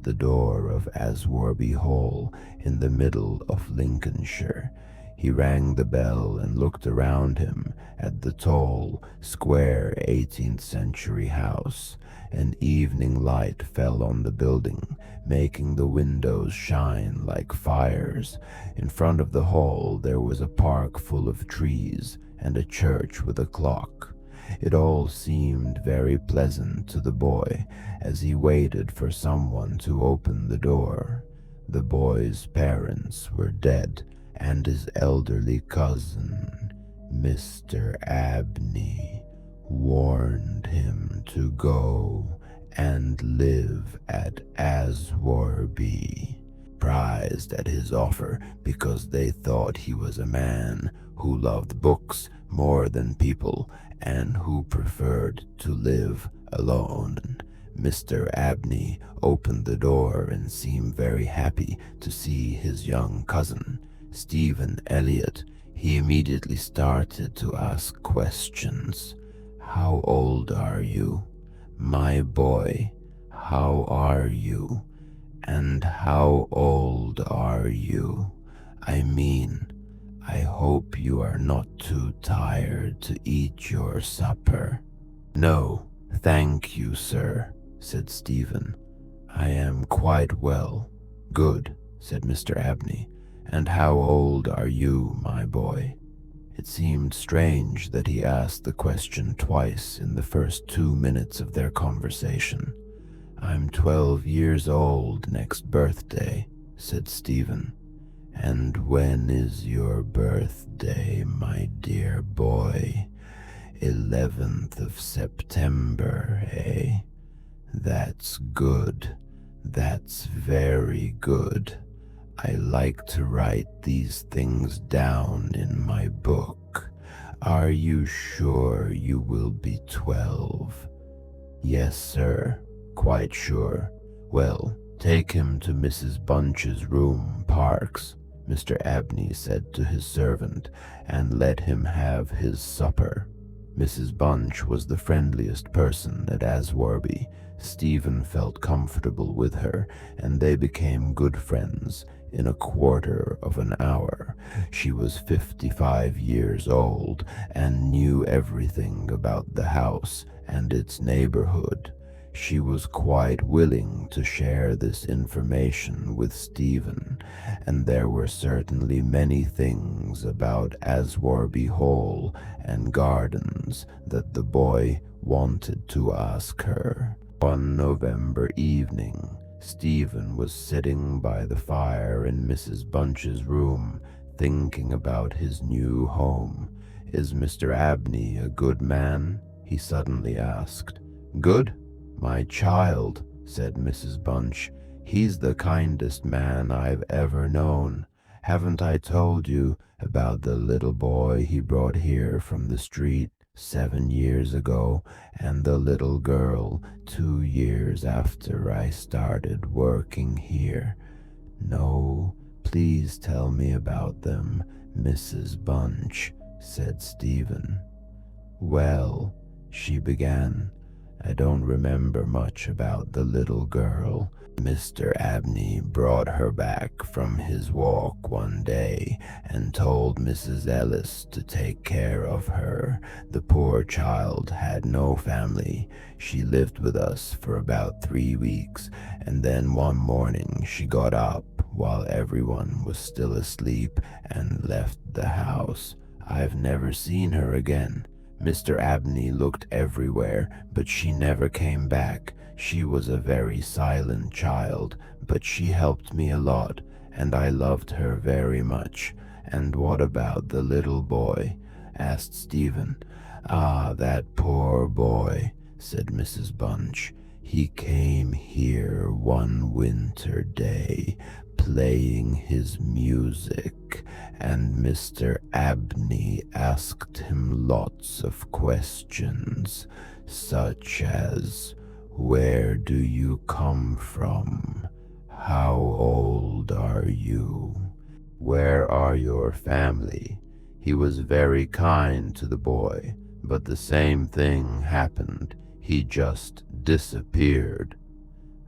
the door of Aswarby Hall in the middle of Lincolnshire. He rang the bell and looked around him at the tall, square 18th century house. An evening light fell on the building, making the windows shine like fires. In front of the hall there was a park full of trees and a church with a clock. It all seemed very pleasant to the boy as he waited for someone to open the door. The boy's parents were dead, and his elderly cousin, Mr. Abney, warned him to go and live at Aswarby, surprised at his offer because they thought he was a man who loved books more than people and who preferred to live alone. Mr. Abney opened the door and seemed very happy to see his young cousin, Stephen Elliot. He immediately started to ask questions. "How old are you? My boy, how are you? And how old are you? I mean, I hope you are not too tired to eat your supper." "No, thank you, sir," said Stephen. "I am quite well." "Good," said Mr. Abney. "And how old are you, my boy?" It seemed strange that he asked the question twice in the first 2 minutes of their conversation. "I'm 12 years old next birthday," said Stephen. "And when is your birthday, my dear boy? 11th of September, eh? That's good. That's very good. I like to write these things down in my book. Are you sure you will be 12? "Yes, sir, quite sure." "Well, take him to Mrs. Bunch's room, Parks," Mr. Abney said to his servant, "and let him have his supper." Mrs. Bunch was the friendliest person at Aswarby. Stephen felt comfortable with her, and they became good friends in a quarter of an hour. She was 55 years old and knew everything about the house and its neighborhood. She was quite willing to share this information with Stephen, and there were certainly many things about Aswarby Hall and gardens that the boy wanted to ask her. One November evening, Stephen was sitting by the fire in Mrs. Bunch's room, thinking about his new home. "Is Mr. Abney a good man?" he suddenly asked. "Good? My child," said Mrs. Bunch. "He's the kindest man I've ever known. Haven't I told you about the little boy he brought here from the street 7 years ago, and the little girl 2 years after I started working here? No, please tell me about them, Mrs. Bunch," said Stephen. "Well," she began, "I don't remember much about the little girl. Mr. Abney brought her back from his walk one day and told Mrs. Ellis to take care of her. The poor child had no family. She lived with us for about 3 weeks, and then one morning she got up while everyone was still asleep and left the house. I've never seen her again. Mr. Abney looked everywhere, but she never came back. She was a very silent child, but she helped me a lot, and I loved her very much." "And what about the little boy?" asked Stephen. "Ah, that poor boy," said Mrs. Bunch. "He came here one winter day, playing his music, and Mr. Abney asked him lots of questions, such as, 'Where do you come from? How old are you? Where are your family?' He was very kind to the boy, but the same thing happened. He just disappeared."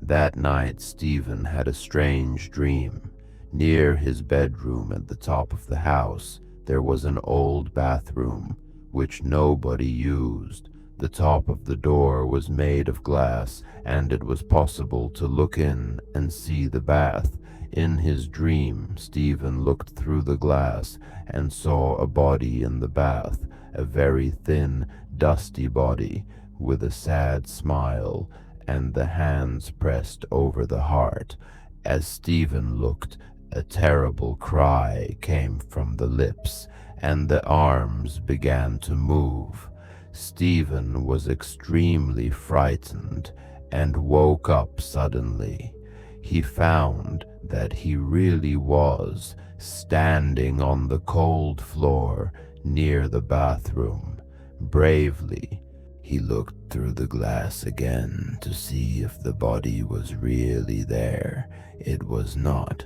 That night, Stephen had a strange dream. Near his bedroom at the top of the house, there was an old bathroom, which nobody used. The top of the door was made of glass, and it was possible to look in and see the bath. In his dream, Stephen looked through the glass and saw a body in the bath, a very thin, dusty body, with a sad smile, and the hands pressed over the heart. As Stephen looked, a terrible cry came from the lips, and the arms began to move. Stephen was extremely frightened and woke up suddenly. He found that he really was standing on the cold floor near the bathroom. Bravely, he looked through the glass again to see if the body was really there. It was not.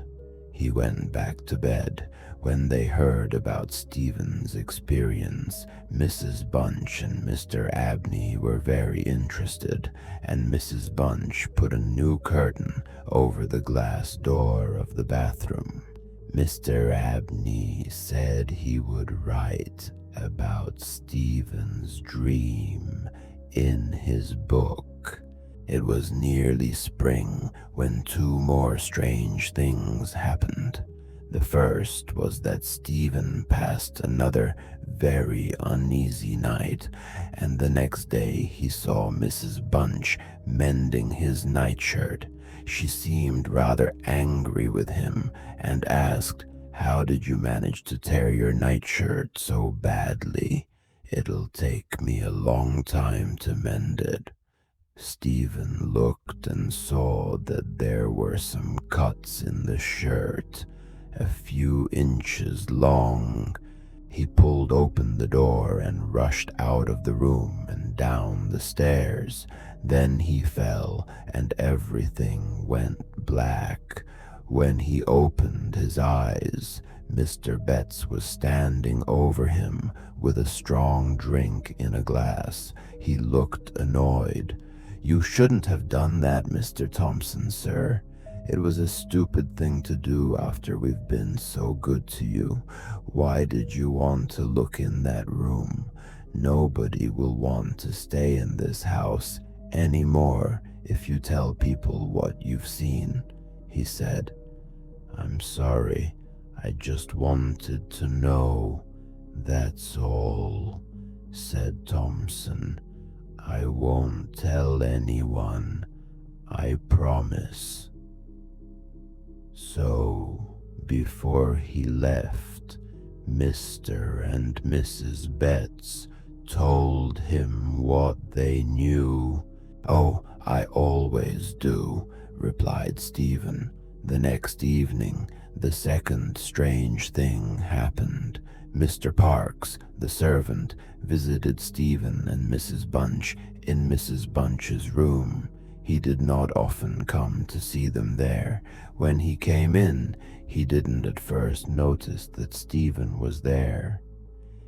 He went back to bed. When they heard about Stephen's experience, Mrs. Bunch and Mr. Abney were very interested, and Mrs. Bunch put a new curtain over the glass door of the bathroom. Mr. Abney said he would write about Stephen's dream in his book. It was nearly spring when two more strange things happened. The first was that Stephen passed another very uneasy night, and the next day he saw Mrs. Bunch mending his nightshirt. She seemed rather angry with him and asked, "How did you manage to tear your nightshirt so badly? It'll take me a long time to mend it." Stephen looked and saw that there were some cuts in the shirt, a few inches long. He pulled open the door and rushed out of the room and down the stairs. Then he fell, and everything went black. When he opened his eyes, Mr. Betts was standing over him with a strong drink in a glass. He looked annoyed. "You shouldn't have done that, Mr. Thompson, sir. It was a stupid thing to do after we've been so good to you. Why did you want to look in that room? Nobody will want to stay in this house anymore if you tell people what you've seen," he said. "I'm sorry. I just wanted to know. That's all," said Thompson. "I won't tell anyone. I promise." So, before he left, Mr. and Mrs. Betts told him what they knew. "Oh, I always do," replied Stephen. The next evening, the second strange thing happened. Mr. Parks, the servant, visited Stephen and Mrs. Bunch in Mrs. Bunch's room. He did not often come to see them there. When he came in, he didn't at first notice that Stephen was there.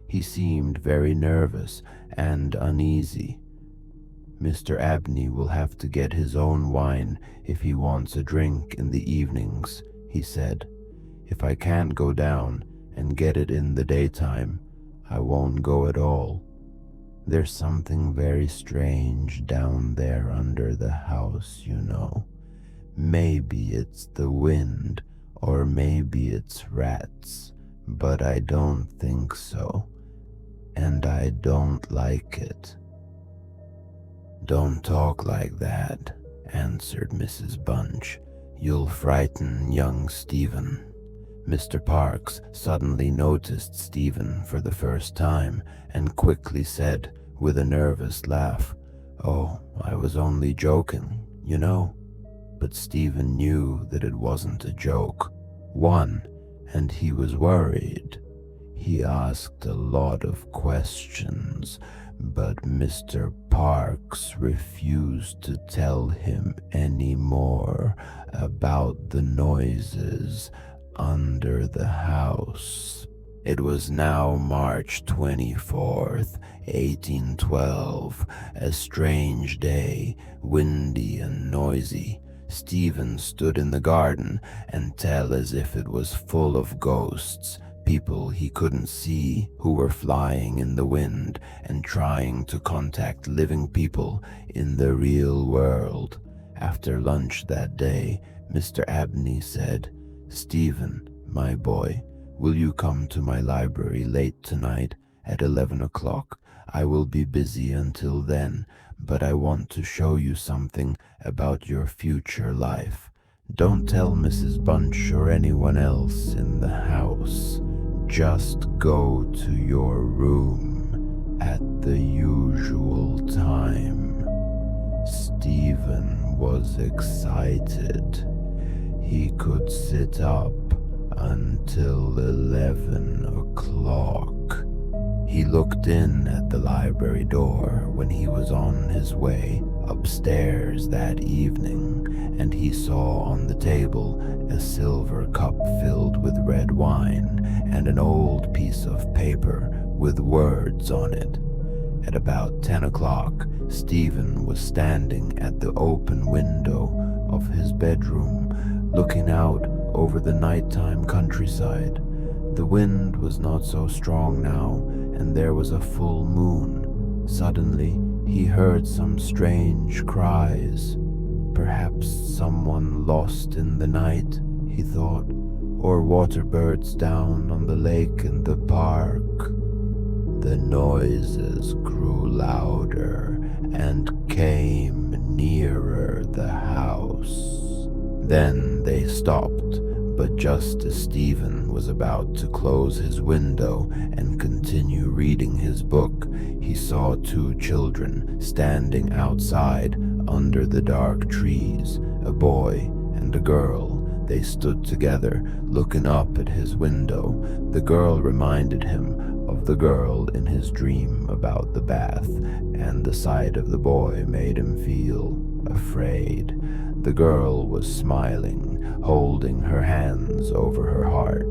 He seemed very nervous and uneasy. "Mr. Abney will have to get his own wine if he wants a drink in the evenings," he said. "If I can't go down and get it in the daytime, I won't go at all. There's something very strange down there under the house, you know. Maybe it's the wind, or maybe it's rats, but I don't think so, and I don't like it." "Don't talk like that," answered Mrs. Bunch. "You'll frighten young Stephen." Mr. Parks suddenly noticed Stephen for the first time and quickly said, with a nervous laugh, "Oh, I was only joking, you know." But Stephen knew that it wasn't a joke. And he was worried. He asked a lot of questions, but Mr. Parks refused to tell him any more about the noises under the house. It was now March 24th, 1812, a strange day, windy and noisy. Stephen stood in the garden and tell as if it was full of ghosts, people he couldn't see who were flying in the wind and trying to contact living people in the real world. After lunch that day, Mr. Abney said, "Stephen, my boy, will you come to my library late tonight at 11 o'clock? I will be busy until then, but I want to show you something about your future life. Don't tell Mrs. Bunch or anyone else in the house. Just go to your room at the usual time." Stephen was excited. He could sit up until 11 o'clock. He looked in at the library door when he was on his way upstairs that evening, and he saw on the table a silver cup filled with red wine and an old piece of paper with words on it. At about 10 o'clock, Stephen was standing at the open window of his bedroom, looking out over the nighttime countryside. The wind was not so strong now, and there was a full moon. Suddenly, he heard some strange cries. Perhaps someone lost in the night, he thought, or water birds down on the lake in the park. The noises grew louder and came nearer the house. Then they stopped, but just as Stephen was about to close his window and continue reading his book, he saw two children standing outside under the dark trees, a boy and a girl. They stood together, looking up at his window. The girl reminded him of the girl in his dream about the bath, and the sight of the boy made him feel afraid. The girl was smiling, holding her hands over her heart.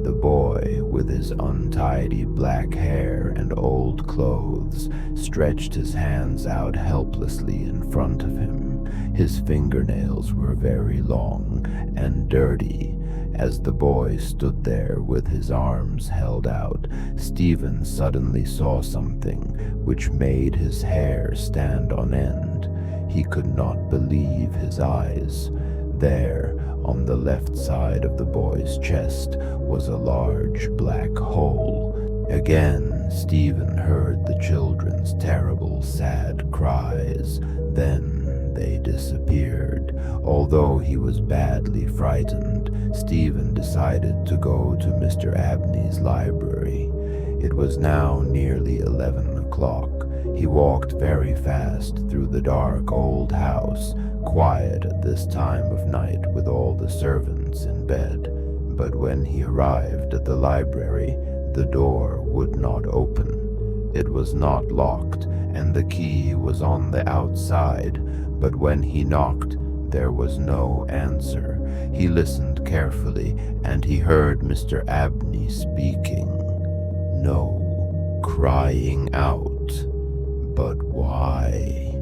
The boy, with his untidy black hair and old clothes, stretched his hands out helplessly in front of him. His fingernails were very long and dirty. As the boy stood there with his arms held out, Stephen suddenly saw something which made his hair stand on end. He could not believe his eyes. There, on the left side of the boy's chest, was a large black hole. Again, Stephen heard the children's terrible, sad cries. Then they disappeared. Although he was badly frightened, Stephen decided to go to Mr. Abney's library. It was now nearly 11 o'clock. He walked very fast through the dark old house, quiet at this time of night with all the servants in bed. But when he arrived at the library, the door would not open. It was not locked, and the key was on the outside. But when he knocked, there was no answer. He listened carefully, and he heard Mr. Abney speaking. No crying out. But why?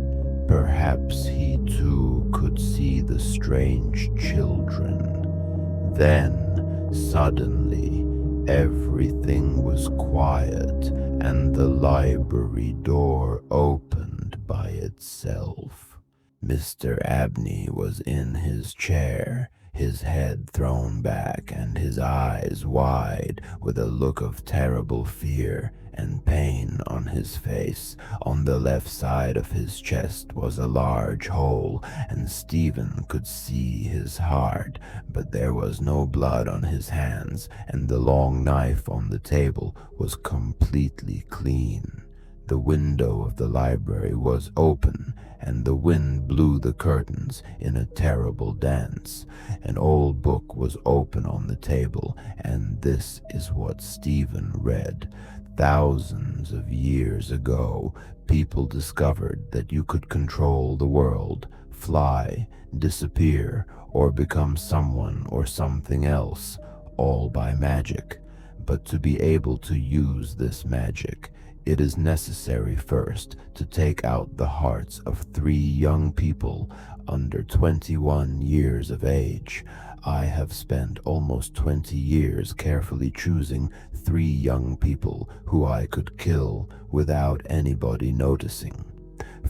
Perhaps he too could see the strange children. Then, suddenly, everything was quiet, and the library door opened by itself. Mr. Abney was in his chair, his head thrown back and his eyes wide, with a look of terrible fear and pain on his face. On the left side of his chest was a large hole, and Stephen could see his heart, but there was no blood on his hands, and the long knife on the table was completely clean. The window of the library was open, and the wind blew the curtains in a terrible dance. An old book was open on the table, and this is what Stephen read. Thousands of years ago, people discovered that you could control the world, fly, disappear, or become someone or something else, all by magic. But to be able to use this magic, It is necessary first to take out the hearts of 3 young people under 21 years of age. I have spent almost 20 years carefully choosing 3 young people who I could kill without anybody noticing.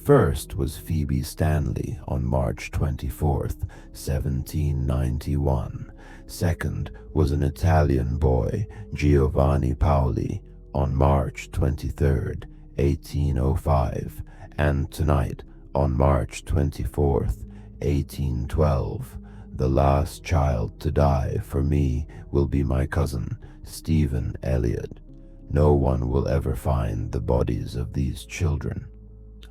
First was Phoebe Stanley on March 24th, 1791. Second was an Italian boy, Giovanni Paoli, on March 23rd, 1805. And tonight, on March 24th, 1812, the last child to die for me will be my cousin, Stephen Elliott. No one will ever find the bodies of these children.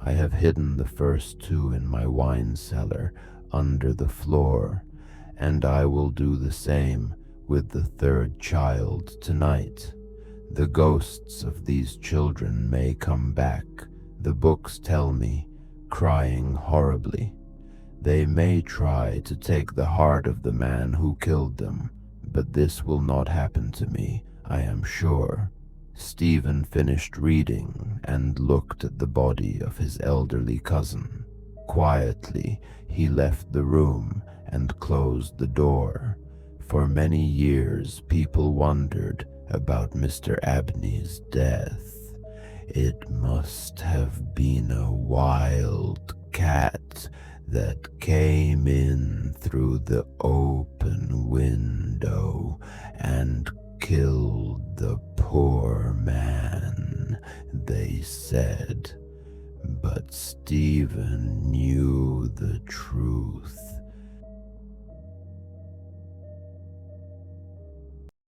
I have hidden the first 2 in my wine cellar under the floor, and I will do the same with the 3rd child tonight. The ghosts of these children may come back, the books tell me, crying horribly. They may try to take the heart of the man who killed them, but this will not happen to me, I am sure. Stephen finished reading and looked at the body of his elderly cousin. Quietly, he left the room and closed the door. For many years, people wondered about Mr. Abney's death. It must have been a wild cat that came in through the open window and killed the poor man, they said. But Stephen knew the truth.